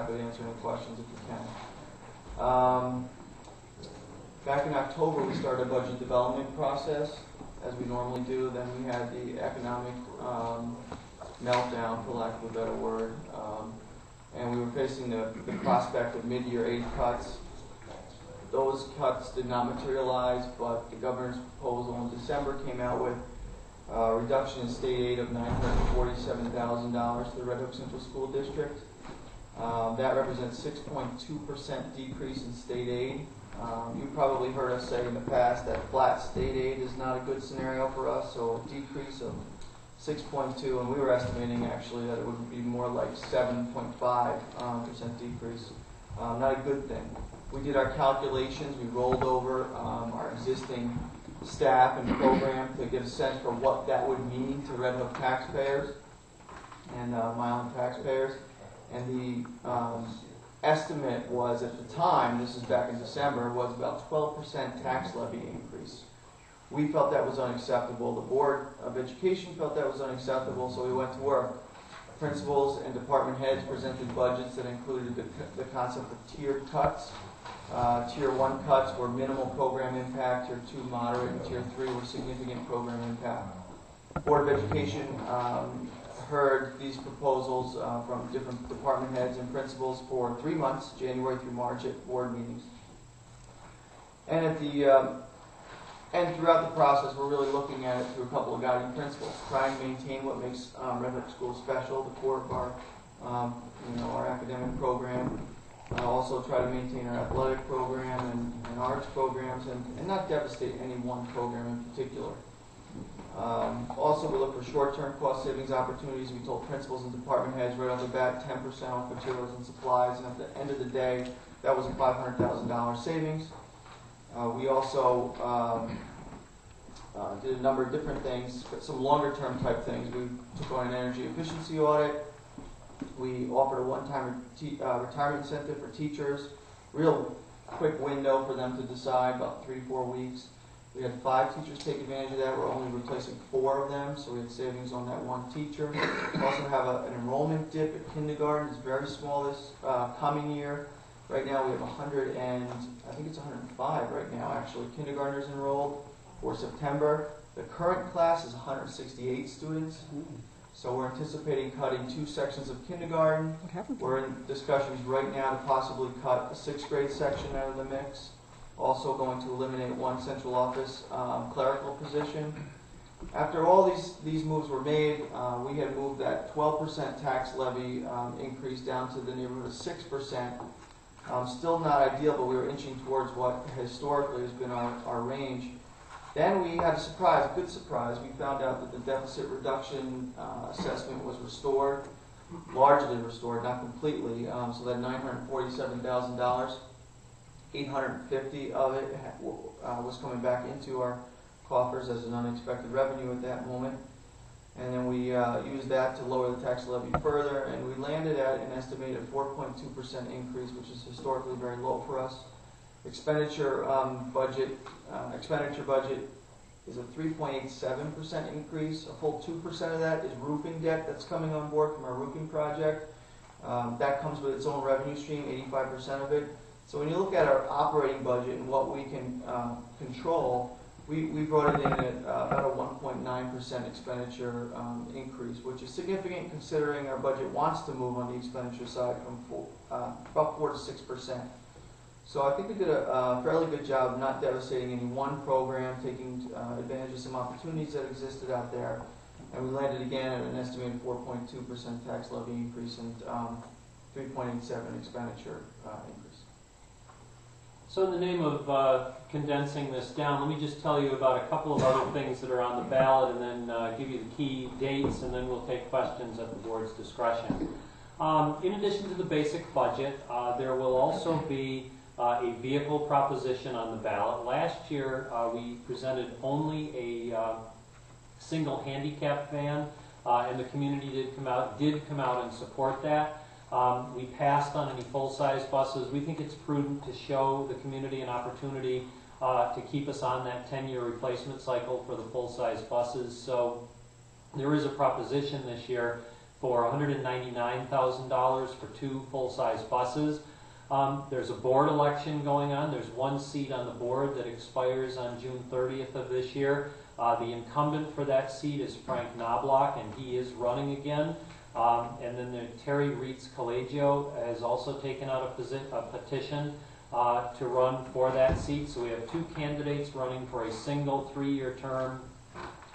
happy to answer any questions if you can. Back in October, we started a budget development process, as we normally do. Then we had the economic meltdown, for lack of a better word, and we were facing the prospect of mid-year aid cuts. Those cuts did not materialize, but the governor's proposal in December came out with a reduction in state aid of $947,000 to the Red Hook Central School District. That represents 6.2% decrease in state aid. You probably heard us say in the past that flat state aid is not a good scenario for us, so a decrease of 6.2, and we were estimating actually that it would be more like 7.5% decrease. Not a good thing. We did our calculations. We rolled over our existing staff and program to get a sense for what that would mean to Red Hook taxpayers and Milan taxpayers. And the estimate was at the time, this is back in December, was about 12% tax levy increase. We felt that was unacceptable. The Board of Education felt that was unacceptable, so we went to work. Principals and department heads presented budgets that included the concept of tiered cuts. Tier 1 cuts were minimal program impact, Tier 2 moderate, and Tier 3 were significant program impact. Board of Education heard these proposals from different department heads and principals for 3 months, January through March, at board meetings. And at the and throughout the process, we're really looking at it through a couple of guiding principles. Try and maintain what makes Red Hook School special, the core of our, our academic program. Also try to maintain our athletic program and arts programs, and not devastate any one program in particular. Also, we look for short-term cost savings opportunities. We told principals and department heads right off the bat 10% off materials and supplies, and at the end of the day, that was a $500,000 savings. We also did a number of different things, some longer-term type things. We took on an energy efficiency audit. We offered a one-time retirement incentive for teachers, real quick window for them to decide, about 3-4 weeks. We had 5 teachers take advantage of that. We're only replacing 4 of them, so we had savings on that one teacher. We also have an enrollment dip at kindergarten. It's very small this coming year. Right now we have 100 and, I think it's 105 right now actually, kindergartners enrolled for September. The current class is 168 students. So we're anticipating cutting 2 sections of kindergarten. We're in discussions right now to possibly cut the 6th grade section out of the mix. Also going to eliminate 1 central office clerical position. After all these moves were made, we had moved that 12% tax levy increase down to the neighborhood of 6%. Still not ideal, but we were inching towards what historically has been our range. Then we had a surprise, a good surprise. We found out that the deficit reduction assessment was restored, largely restored, not completely. So that $947,000, $850 of it was coming back into our coffers as an unexpected revenue at that moment. And then we used that to lower the tax levy further, and we landed at an estimated 4.2% increase, which is historically very low for us. Expenditure budget is a 3.87% increase. A full 2% of that is roofing debt that's coming on board from our roofing project. That comes with its own revenue stream, 85% of it. So when you look at our operating budget and what we can control, we brought it in at about a 1.9% expenditure increase, which is significant considering our budget wants to move on the expenditure side from about 4 to 6%. So I think we did a fairly good job of not devastating any one program, taking advantage of some opportunities that existed out there, and we landed again at an estimated 4.2% tax levy increase and 3.87% expenditure increase. So in the name of condensing this down, let me just tell you about a couple of other things that are on the ballot, and then give you the key dates, and then we'll take questions at the board's discretion. In addition to the basic budget, there will also be a vehicle proposition on the ballot. Last year, we presented only a single handicap van, and the community did come out and support that. We passed on any full-size buses. We think it's prudent to show the community an opportunity to keep us on that 10-year replacement cycle for the full-size buses. So there is a proposition this year for $199,000 for 2 full-size buses. There's a board election going on. There's 1 seat on the board that expires on June 30th of this year. The incumbent for that seat is Frank Knobloch, and he is running again. And then Terry Reitz-Collegio has also taken out a petition to run for that seat. So we have 2 candidates running for a single 3-year term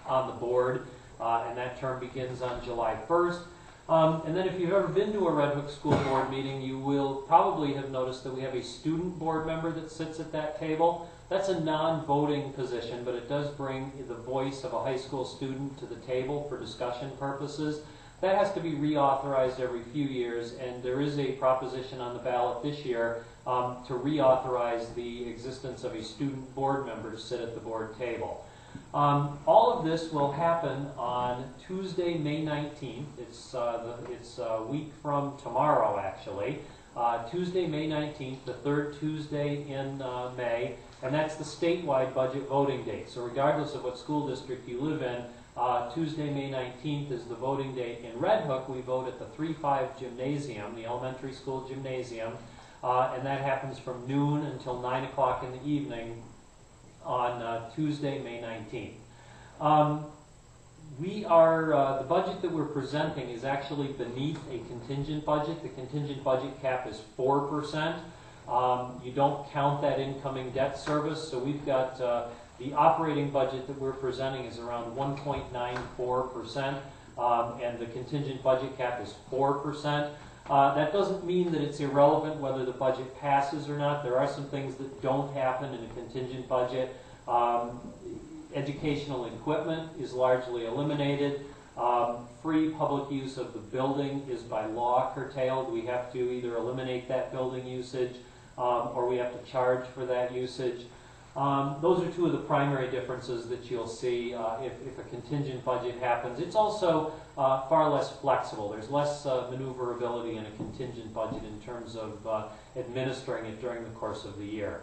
on the board, and that term begins on July 1st. And then if you've ever been to a Red Hook School Board meeting, you will probably have noticed that we have a student board member that sits at that table. That's a non-voting position, but it does bring the voice of a high school student to the table for discussion purposes. That has to be reauthorized every few years, and there is a proposition on the ballot this year to reauthorize the existence of a student board member to sit at the board table. All of this will happen on Tuesday, May 19th. It's a week from tomorrow, actually. Tuesday, May 19th, the 3rd Tuesday in May, and that's the statewide budget voting date. So regardless of what school district you live in, Tuesday, May 19th is the voting date. In Red Hook, we vote at the 3-5 gymnasium, the elementary school gymnasium, and that happens from noon until 9 o'clock in the evening on Tuesday, May 19th. The budget that we're presenting is actually beneath a contingent budget. The contingent budget cap is 4%. You don't count that incoming debt service, so we've got the operating budget that we're presenting is around 1.94%, and the contingent budget cap is 4%. That doesn't mean that it's irrelevant whether the budget passes or not. There are some things that don't happen in a contingent budget. Educational equipment is largely eliminated. Free public use of the building is by law curtailed. We have to either eliminate that building usage or we have to charge for that usage. Those are 2 of the primary differences that you'll see if a contingent budget happens. It's also far less flexible. There's less maneuverability in a contingent budget in terms of administering it during the course of the year.